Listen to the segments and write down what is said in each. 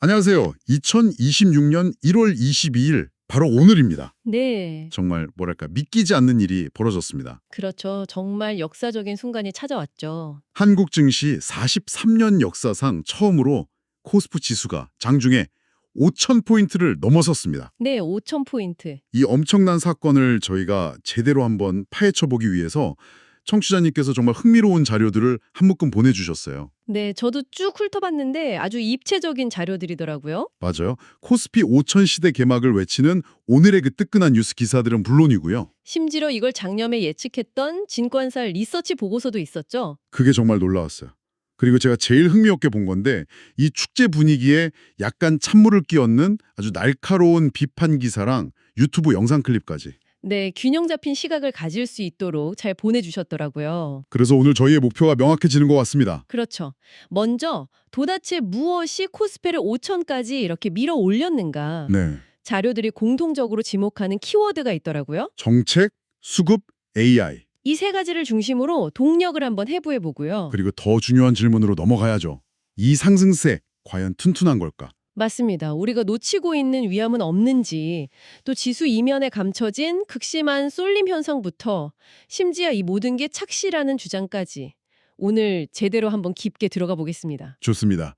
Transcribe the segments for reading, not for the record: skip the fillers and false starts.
안녕하세요. 2026년 1월 22일 바로 오늘입니다. 네. 정말 뭐랄까 믿기지 않는 일이 벌어졌습니다. 그렇죠. 정말 역사적인 순간이 찾아왔죠. 한국 증시 43년 역사상 처음으로 코스피 지수가 장중에 5,000포인트를 넘어섰습니다. 네, 5,000포인트. 이 엄청난 사건을 저희가 제대로 한번 파헤쳐보기 위해서 청취자님께서 정말 흥미로운 자료들을 한 묶음 보내주셨어요. 네, 저도 쭉 훑어봤는데 아주 입체적인 자료들이더라고요. 맞아요. 코스피 5,000 시대 개막을 외치는 오늘의 그 뜨끈한 뉴스 기사들은 물론이고요. 심지어 이걸 작년에 예측했던 진관사 리서치 보고서도 있었죠. 그게 정말 놀라웠어요. 그리고 제가 제일 흥미롭게 본 건데 이 축제 분위기에 약간 찬물을 끼얹는 아주 날카로운 비판 기사랑 유튜브 영상 클립까지. 네, 균형 잡힌 시각을 가질 수 있도록 잘 보내주셨더라고요. 그래서 오늘 저희의 목표가 명확해지는 것 같습니다. 그렇죠. 먼저 도대체 무엇이 코스피를 5,000까지 이렇게 밀어 올렸는가? 네. 자료들이 공통적으로 지목하는 키워드가 있더라고요. 정책, 수급, AI. 이 세 가지를 중심으로 동력을 한번 해부해 보고요. 그리고 더 중요한 질문으로 넘어가야죠. 이 상승세 과연 튼튼한 걸까? 맞습니다. 우리가 놓치고 있는 위험은 없는지, 또 지수 이면에 감춰진 극심한 쏠림 현상부터 심지어 이 모든 게 착시라는 주장까지 오늘 제대로 한번 깊게 들어가 보겠습니다. 좋습니다.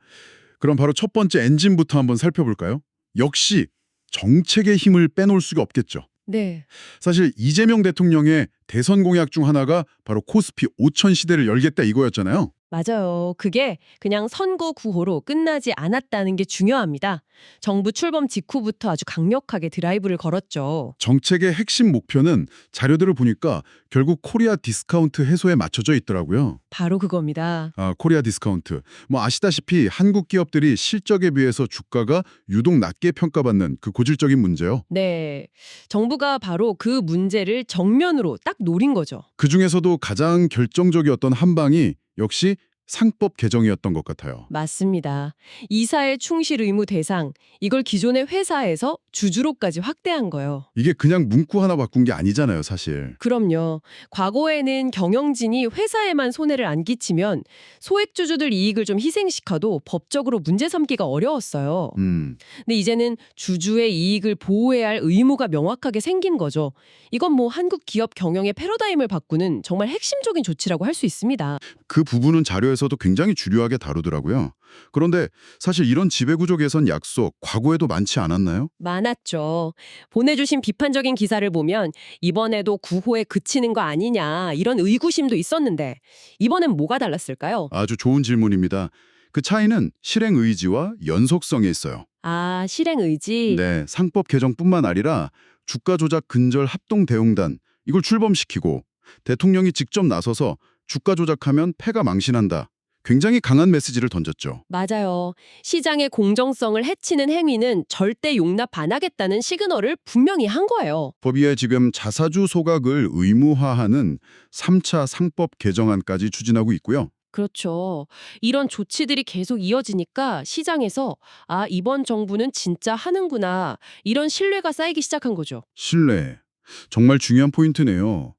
그럼 바로 첫 번째 엔진부터 한번 살펴볼까요? 역시 정책의 힘을 빼놓을 수가 없겠죠. 네, 사실 이재명 대통령의 대선 공약 중 하나가 바로 코스피 5,000 시대를 열겠다 이거였잖아요. 맞아요. 그게 그냥 선거 구호로 끝나지 않았다는 게 중요합니다. 정부 출범 직후부터 아주 강력하게 드라이브를 걸었죠. 정책의 핵심 목표는 자료들을 보니까 결국 코리아 디스카운트 해소에 맞춰져 있더라고요. 바로 그겁니다. 코리아 디스카운트. 뭐 아시다시피 한국 기업들이 실적에 비해서 주가가 유독 낮게 평가받는 그 고질적인 문제요. 네, 정부가 바로 그 문제를 정면으로 딱 노린 거죠. 그중에서도 가장 결정적이었던 한 방이 역시 상법 개정이었던 것 같아요. 맞습니다. 이사의 충실 의무 대상, 이걸 기존의 회사에서 주주로까지 확대한 거예요. 이게 그냥 문구 하나 바꾼 게 아니잖아요, 사실. 그럼요. 과거에는 경영진이 회사에만 손해를 안 끼치면 소액주주들 이익을 좀 희생시켜도 법적으로 문제 삼기가 어려웠어요. 근데 이제는 주주의 이익을 보호해야 할 의무가 명확하게 생긴 거죠. 이건 뭐 한국 기업 경영의 패러다임을 바꾸는 정말 핵심적인 조치라고 할 수 있습니다. 그 부분은 자료에서도 굉장히 주요하게 다루더라고요. 그런데 사실 이런 지배구조 개선 약속 과거에도 많지 않았나요? 많았죠. 보내주신 비판적인 기사를 보면 이번에도 구호에 그치는 거 아니냐 이런 의구심도 있었는데 이번엔 뭐가 달랐을까요? 아주 좋은 질문입니다. 그 차이는 실행 의지와 연속성에 있어요. 아, 실행 의지. 네, 상법 개정뿐만 아니라 주가 조작 근절 합동 대응단 이걸 출범시키고 대통령이 직접 나서서 주가 조작하면 패가 망신한다. 굉장히 강한 메시지를 던졌죠. 맞아요. 시장의 공정성을 해치는 행위는 절대 용납 안 하겠다는 시그널을 분명히 한 거예요. 법위에 지금 자사주 소각을 의무화하는 3차 상법 개정안까지 추진하고 있고요. 그렇죠. 이런 조치들이 계속 이어지니까 시장에서 아, 이번 정부는 진짜 하는구나. 이런 신뢰가 쌓이기 시작한 거죠. 신뢰. 정말 중요한 포인트네요.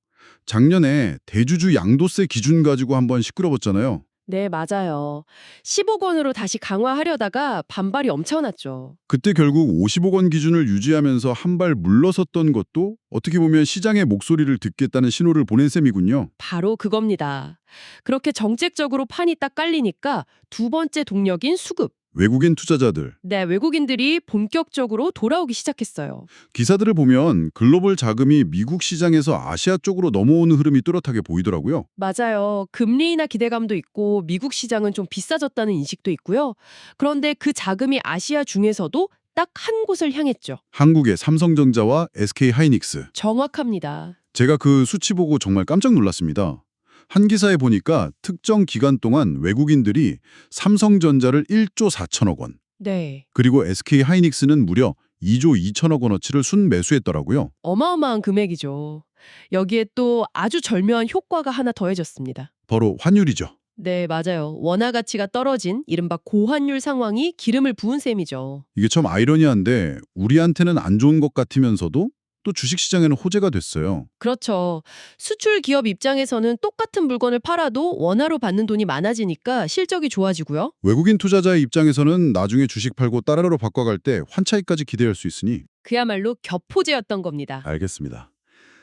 작년에 대주주 양도세 기준 가지고 한번 시끄러웠잖아요. 네, 맞아요. 10억 원으로 다시 강화하려다가 반발이 엄청났죠. 그때 결국 50억 원 기준을 유지하면서 한 발 물러섰던 것도 어떻게 보면 시장의 목소리를 듣겠다는 신호를 보낸 셈이군요. 바로 그겁니다. 그렇게 정책적으로 판이 딱 깔리니까 두 번째 동력인 수급. 외국인 투자자들. 네, 외국인들이 본격적으로 돌아오기 시작했어요. 기사들을 보면 글로벌 자금이 미국 시장에서 아시아 쪽으로 넘어오는 흐름이 뚜렷하게 보이더라고요. 맞아요. 금리 인하 기대감도 있고 미국 시장은 좀 비싸졌다는 인식도 있고요. 그런데 그 자금이 아시아 중에서도 딱 한 곳을 향했죠. 한국의 삼성전자와 SK하이닉스. 정확합니다. 제가 그 수치 보고 정말 깜짝 놀랐습니다. 한 기사에 보니까 특정 기간 동안 외국인들이 삼성전자를 1조 4천억 원, 네. 그리고 SK하이닉스는 무려 2조 2천억 원어치를 순매수했더라고요. 어마어마한 금액이죠. 여기에 또 아주 절묘한 효과가 하나 더해졌습니다. 바로 환율이죠. 네, 맞아요. 원화 가치가 떨어진 이른바 고환율 상황이 기름을 부은 셈이죠. 이게 참 아이러니한데 우리한테는 안 좋은 것 같으면서도 또 주식시장에는 호재가 됐어요. 그렇죠. 수출 기업 입장에서는 똑같은 물건을 팔아도 원화로 받는 돈이 많아지니까 실적이 좋아지고요. 외국인 투자자의 입장에서는 나중에 주식 팔고 달러로 바꿔갈 때 환차익까지 기대할 수 있으니 그야말로 겹호재였던 겁니다. 알겠습니다.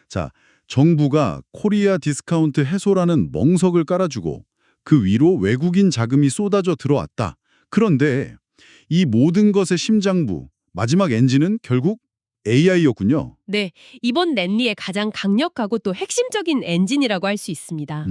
자, 정부가 코리아 디스카운트 해소라는 멍석을 깔아주고 그 위로 외국인 자금이 쏟아져 들어왔다. 그런데 이 모든 것의 심장부, 마지막 엔진은 결국 AI였군요. 네, 이번 랠리의 가장 강력하고 또 핵심적인 엔진이라고 할 수 있습니다.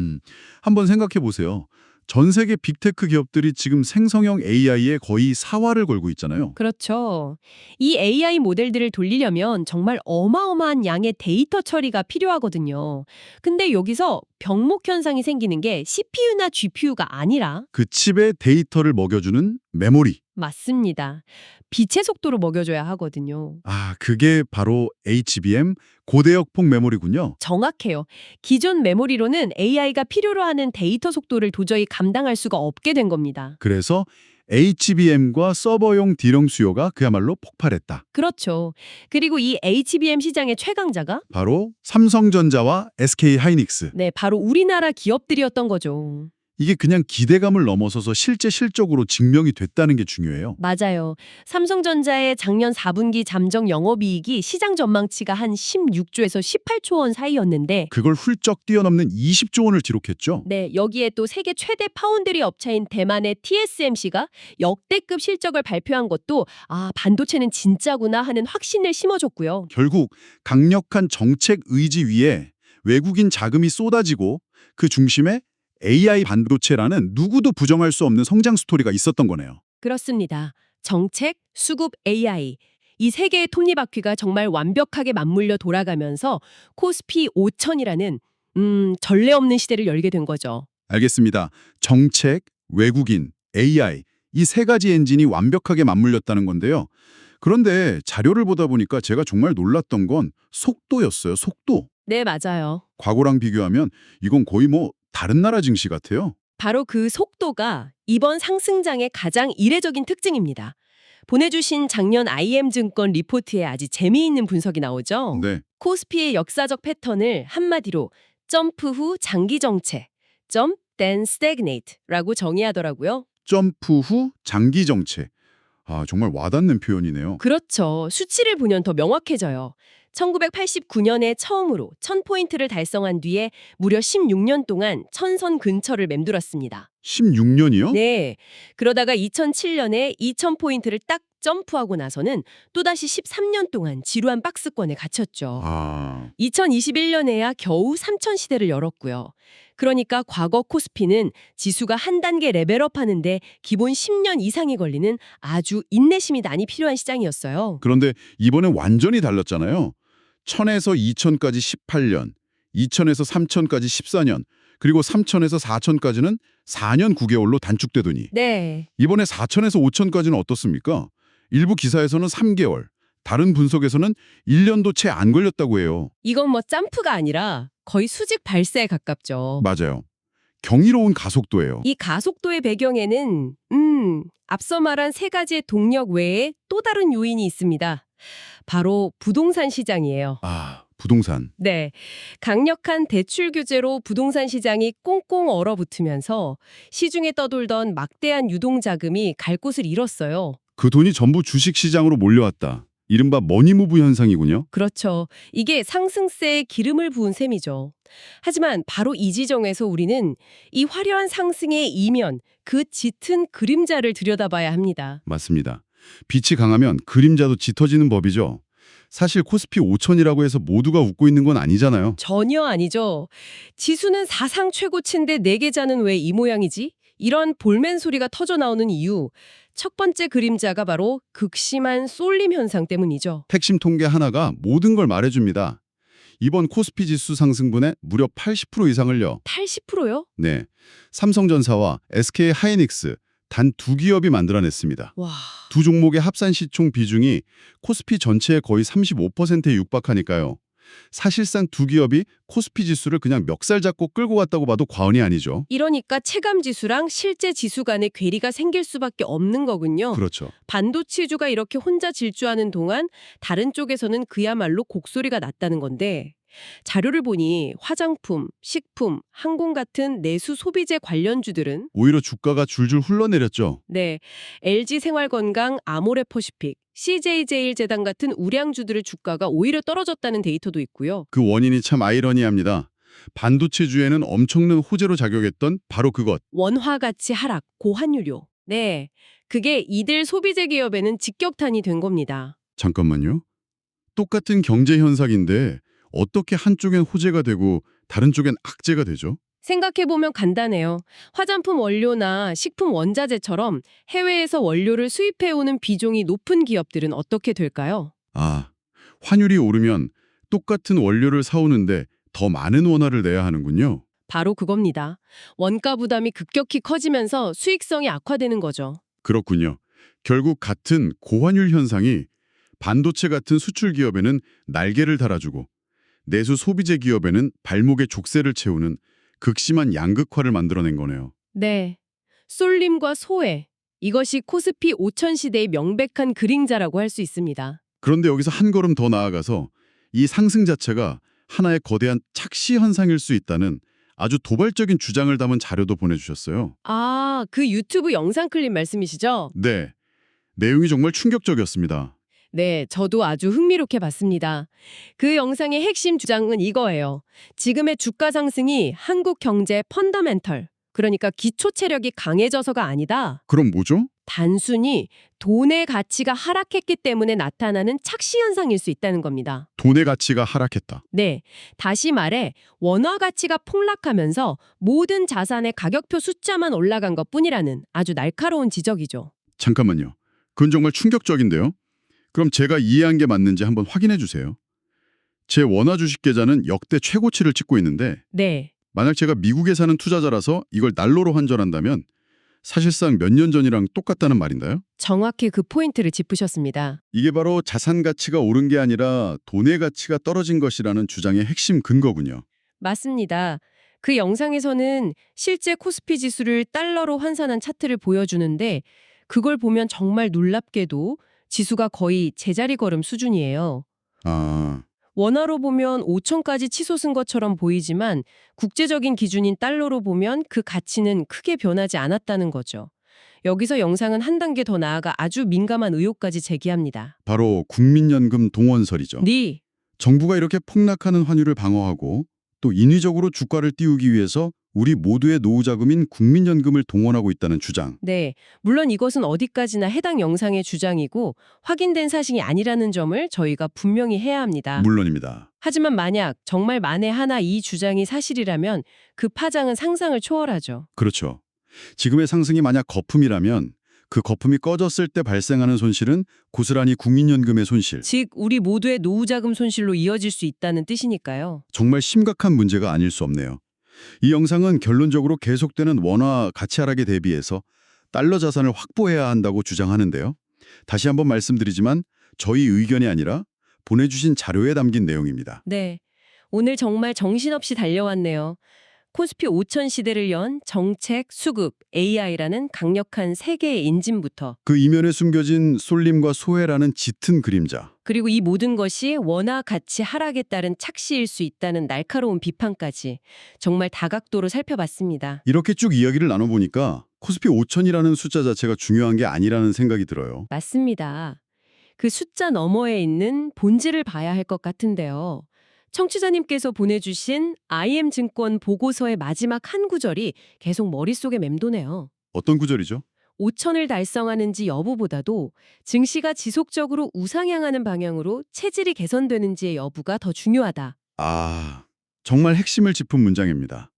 한번 생각해 보세요. 전 세계 빅테크 기업들이 지금 생성형 AI에 거의 사활을 걸고 있잖아요. 그렇죠. 이 AI 모델들을 돌리려면 정말 어마어마한 양의 데이터 처리가 필요하거든요. 근데 여기서 병목 현상이 생기는 게 CPU나 GPU가 아니라 그 칩에 데이터를 먹여주는 메모리. 맞습니다. 빛의 속도로 먹여줘야 하거든요. 아, 그게 바로 HBM 고대역폭 메모리군요. 정확해요. 기존 메모리로는 AI가 필요로 하는 데이터 속도를 도저히 감당할 수가 없게 된 겁니다. 그래서 HBM과 서버용 D램 수요가 그야말로 폭발했다. 그렇죠. 그리고 이 HBM 시장의 최강자가 바로 삼성전자와 SK하이닉스. 네, 바로 우리나라 기업들이었던 거죠. 이게 그냥 기대감을 넘어서서 실제 실적으로 증명이 됐다는 게 중요해요. 맞아요. 삼성전자의 작년 4분기 잠정 영업이익이 시장 전망치가 한 16조에서 18조 원 사이였는데 그걸 훌쩍 뛰어넘는 20조 원을 기록했죠. 네, 여기에 또 세계 최대 파운드리 업체인 대만의 TSMC가 역대급 실적을 발표한 것도 반도체는 진짜구나 하는 확신을 심어줬고요. 결국 강력한 정책 의지 위에 외국인 자금이 쏟아지고 그 중심에 AI 반도체라는 누구도 부정할 수 없는 성장 스토리가 있었던 거네요. 그렇습니다. 정책, 수급, AI. 이 세 개의 톱니바퀴가 정말 완벽하게 맞물려 돌아가면서 코스피 5천이라는 전례 없는 시대를 열게 된 거죠. 알겠습니다. 정책, 외국인, AI 이 세 가지 엔진이 완벽하게 맞물렸다는 건데요. 그런데 자료를 보다 보니까 제가 정말 놀랐던 건 속도였어요. 속도. 네, 맞아요. 과거랑 비교하면 이건 거의 다른 나라 증시 같아요. 바로 그 속도가 이번 상승장의 가장 이례적인 특징입니다. 보내주신 작년 IM증권 리포트에 아주 재미있는 분석이 나오죠. 네. 코스피의 역사적 패턴을 한마디로 점프 후 장기 정체, jump then stagnate라고 정의하더라고요. 점프 후 장기 정체. 아, 정말 와닿는 표현이네요. 그렇죠. 수치를 보면 더 명확해져요. 1989년에 처음으로 1000포인트를 달성한 뒤에 무려 16년 동안 1000선 근처를 맴돌았습니다. 16년이요? 네. 그러다가 2007년에 2000포인트를 딱 점프하고 나서는 또다시 13년 동안 지루한 박스권에 갇혔죠. 2021년에야 겨우 3000 시대를 열었고요. 그러니까 과거 코스피는 지수가 한 단계 레벨업 하는데 기본 10년 이상이 걸리는 아주 인내심이 많이 필요한 시장이었어요. 그런데 이번엔 완전히 달랐잖아요. 1000에서 2000까지 18년, 2000에서 3000까지 14년, 그리고 3000에서 4000까지는 4년 9개월로 단축되더니 네. 이번에 4000에서 5000까지는 어떻습니까? 일부 기사에서는 3개월, 다른 분석에서는 1년도 채 안 걸렸다고 해요. 이건 점프가 아니라 거의 수직 발사에 가깝죠. 맞아요. 경이로운 가속도예요. 이 가속도의 배경에는 앞서 말한 세 가지의 동력 외에 또 다른 요인이 있습니다. 바로 부동산 시장이에요. 부동산. 네. 강력한 대출 규제로 부동산 시장이 꽁꽁 얼어붙으면서 시중에 떠돌던 막대한 유동자금이 갈 곳을 잃었어요. 그 돈이 전부 주식시장으로 몰려왔다. 이른바 머니무브 현상이군요. 그렇죠. 이게 상승세에 기름을 부은 셈이죠. 하지만 바로 이 지점에서 우리는 이 화려한 상승의 이면, 그 짙은 그림자를 들여다봐야 합니다. 맞습니다. 빛이 강하면 그림자도 짙어지는 법이죠. 사실 코스피 5천이라고 해서 모두가 웃고 있는 건 아니잖아요. 전혀 아니죠. 지수는 사상 최고치인데 내 계좌는 왜 이 모양이지? 이런 볼멘 소리가 터져 나오는 이유. 첫 번째 그림자가 바로 극심한 쏠림 현상 때문이죠. 핵심 통계 하나가 모든 걸 말해줍니다. 이번 코스피 지수 상승분의 무려 80% 이상을요. 80%요? 네, 삼성전자와 SK하이닉스 단 두 기업이 만들어냈습니다. 와. 두 종목의 합산 시총 비중이 코스피 전체의 거의 35%에 육박하니까요. 사실상 두 기업이 코스피 지수를 그냥 멱살 잡고 끌고 갔다고 봐도 과언이 아니죠. 이러니까 체감 지수랑 실제 지수 간의 괴리가 생길 수밖에 없는 거군요. 그렇죠. 반도체주가 이렇게 혼자 질주하는 동안 다른 쪽에서는 그야말로 곡소리가 났다는 건데 자료를 보니 화장품, 식품, 항공 같은 내수 소비재 관련주들은 오히려 주가가 줄줄 흘러내렸죠. 네, LG생활건강, 아모레퍼시픽, CJ제일제당 같은 우량주들의 주가가 오히려 떨어졌다는 데이터도 있고요. 그 원인이 참 아이러니합니다. 반도체주에는 엄청난 호재로 작용했던 바로 그것. 원화 가치 하락, 고환율료. 네, 그게 이들 소비재 기업에는 직격탄이 된 겁니다. 잠깐만요. 똑같은 경제 현상인데 어떻게 한쪽엔 호재가 되고 다른 쪽엔 악재가 되죠? 생각해보면 간단해요. 화장품 원료나 식품 원자재처럼 해외에서 원료를 수입해오는 비중이 높은 기업들은 어떻게 될까요? 아, 환율이 오르면 똑같은 원료를 사오는데 더 많은 원화를 내야 하는군요. 바로 그겁니다. 원가 부담이 급격히 커지면서 수익성이 악화되는 거죠. 그렇군요. 결국 같은 고환율 현상이 반도체 같은 수출 기업에는 날개를 달아주고 내수 소비재 기업에는 발목에 족쇄를 채우는 극심한 양극화를 만들어낸 거네요. 네. 쏠림과 소외. 이것이 코스피 5000 시대의 명백한 그림자라고 할 수 있습니다. 그런데 여기서 한 걸음 더 나아가서 이 상승 자체가 하나의 거대한 착시 현상일 수 있다는 아주 도발적인 주장을 담은 자료도 보내주셨어요. 아, 그 유튜브 영상 클립 말씀이시죠? 네, 내용이 정말 충격적이었습니다. 네, 저도 아주 흥미롭게 봤습니다. 그 영상의 핵심 주장은 이거예요. 지금의 주가 상승이 한국 경제 펀더멘털, 그러니까 기초 체력이 강해져서가 아니다. 그럼 뭐죠? 단순히 돈의 가치가 하락했기 때문에 나타나는 착시 현상일 수 있다는 겁니다. 돈의 가치가 하락했다. 네, 다시 말해 원화 가치가 폭락하면서 모든 자산의 가격표 숫자만 올라간 것뿐이라는 아주 날카로운 지적이죠. 잠깐만요. 그건 정말 충격적인데요. 그럼 제가 이해한 게 맞는지 한번 확인해 주세요. 제 원화 주식 계좌는 역대 최고치를 찍고 있는데 네, 만약 제가 미국에 사는 투자자라서 이걸 달러로 환전한다면 사실상 몇 년 전이랑 똑같다는 말인가요? 정확히 그 포인트를 짚으셨습니다. 이게 바로 자산 가치가 오른 게 아니라 돈의 가치가 떨어진 것이라는 주장의 핵심 근거군요. 맞습니다. 그 영상에서는 실제 코스피 지수를 달러로 환산한 차트를 보여주는데 그걸 보면 정말 놀랍게도 지수가 거의 제자리 걸음 수준이에요. 아, 원화로 보면 5천까지 치솟은 것처럼 보이지만 국제적인 기준인 달러로 보면 그 가치는 크게 변하지 않았다는 거죠. 여기서 영상은 한 단계 더 나아가 아주 민감한 의혹까지 제기합니다. 바로 국민연금 동원설이죠. 네, 정부가 이렇게 폭락하는 환율을 방어하고 또 인위적으로 주가를 띄우기 위해서 우리 모두의 노후 자금인 국민연금을 동원하고 있다는 주장. 네. 물론 이것은 어디까지나 해당 영상의 주장이고 확인된 사실이 아니라는 점을 저희가 분명히 해야 합니다. 물론입니다. 하지만 만약 정말 만에 하나 이 주장이 사실이라면 그 파장은 상상을 초월하죠. 그렇죠. 지금의 상승이 만약 거품이라면 그 거품이 꺼졌을 때 발생하는 손실은 고스란히 국민연금의 손실. 즉 우리 모두의 노후자금 손실로 이어질 수 있다는 뜻이니까요. 정말 심각한 문제가 아닐 수 없네요. 이 영상은 결론적으로 계속되는 원화 가치 하락에 대비해서 달러 자산을 확보해야 한다고 주장하는데요. 다시 한번 말씀드리지만 저희 의견이 아니라 보내주신 자료에 담긴 내용입니다. 네. 오늘 정말 정신없이 달려왔네요. 코스피 5000 시대를 연 정책, 수급, AI라는 강력한 세 개의 인진부터 그 이면에 숨겨진 쏠림과 소외라는 짙은 그림자. 그리고 이 모든 것이 원화 가치 하락에 따른 착시일 수 있다는 날카로운 비판까지 정말 다각도로 살펴봤습니다. 이렇게 쭉 이야기를 나눠보니까 코스피 5000이라는 숫자 자체가 중요한 게 아니라는 생각이 들어요. 맞습니다. 그 숫자 너머에 있는 본질을 봐야 할 것 같은데요. 청취자님께서 보내주신 IM증권 보고서의 마지막 한 구절이 계속 머릿속에 맴도네요. 어떤 구절이죠? 5천을 달성하는지 여부보다도 증시가 지속적으로 우상향하는 방향으로 체질이 개선되는지의 여부가 더 중요하다. 아, 정말 핵심을 짚은 문장입니다.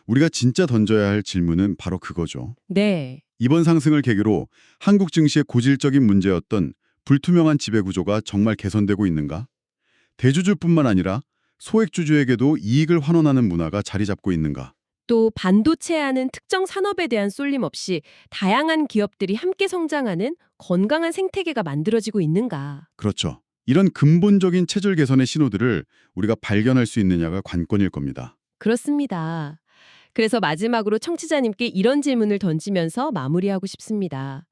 우리가 진짜 던져야 할 질문은 바로 그거죠. 네. 이번 상승을 계기로 한국 증시의 고질적인 문제였던 불투명한 지배구조가 정말 개선되고 있는가? 대주주뿐만 아니라 소액주주에게도 이익을 환원하는 문화가 자리 잡고 있는가? 또 반도체하는 특정 산업에 대한 쏠림 없이 다양한 기업들이 함께 성장하는 건강한 생태계가 만들어지고 있는가? 그렇죠. 이런 근본적인 체질 개선의 신호들을 우리가 발견할 수 있느냐가 관건일 겁니다. 그렇습니다. 그래서 마지막으로 청취자님께 이런 질문을 던지면서 마무리하고 싶습니다.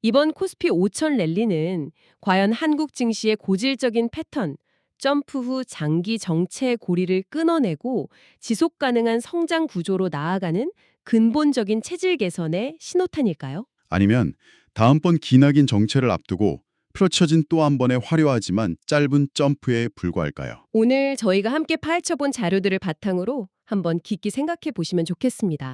이번 코스피 5천 랠리는 과연 한국 증시의 고질적인 패턴, 점프 후 장기 정체의 고리를 끊어내고 지속 가능한 성장 구조로 나아가는 근본적인 체질 개선의 신호탄일까요? 아니면 다음번 기나긴 정체를 앞두고 펼쳐진 또 한 번의 화려하지만 짧은 점프에 불과할까요? 오늘 저희가 함께 파헤쳐본 자료들을 바탕으로 한번 깊게 생각해 보시면 좋겠습니다.